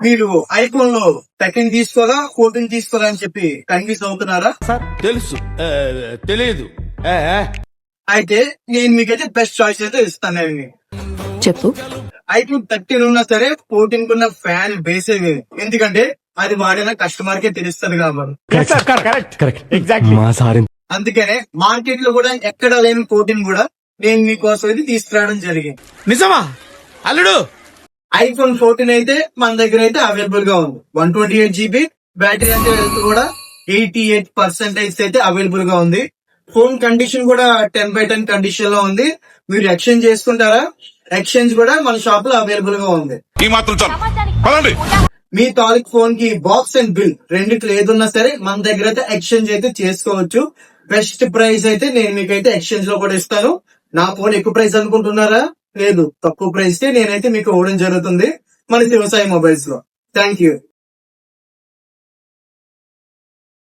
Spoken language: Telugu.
మీరు ఐఫోన్ లో సెకండ్ తీసుకోరా 14 తీసుకోరా అని చెప్పి కన్ఫ్యూజ్ అవుతున్నారా? తెలుసు తెలియదు. అయితే నేను మీకైతే బెస్ట్ చాయిస్ అయితే ఇస్తాను. చెప్పు. ఐఫోన్ 13 ఉన్నా సరే 14 కున్న ఫ్యాన్ బేసే వేరు. ఎందుకంటే అది వాడిన కస్టమర్ కే తెలుస్తుంది కాబట్టి. అందుకనే మార్కెట్ లో కూడా ఎక్కడ లేని 14 కూడా నేను మీకోసం అయితే తీసుకురావడం జరిగింది. నిజమా అల్లుడు? ఐఫోన్ 14 అయితే మన దగ్గర అయితే అవైలబుల్ గా ఉంది. 128 GB బ్యాటరీ అంటే కూడా 88% అయితే అవైలబుల్ గా ఉంది. ఫోన్ కండిషన్ కూడా 10/10 కండిషన్ లో ఉంది. మీరు ఎక్స్చేంజ్ చేసుకుంటారా? ఎక్స్చేంజ్ కూడా మన షాప్ లో అవైలబుల్ గా ఉంది. మీ తాలూకు ఫోన్ కి బాక్స్ అండ్ బిల్ రెండిట్లో ఏదున్నా సరే మన దగ్గర అయితే ఎక్స్చేంజ్ అయితే చేసుకోవచ్చు. బెస్ట్ ప్రైస్ అయితే నేను మీకైతే ఎక్స్చేంజ్ లో కూడా ఇస్తాను. నా ఫోన్ ఎక్కువ ప్రైస్ అనుకుంటున్నారా? లేదు, తక్కువ ప్రైస్ కే నేనైతే మీకు ఇవ్వడం జరుగుతుంది మన వ్యవసాయ మొబైల్స్ లో. Thank you.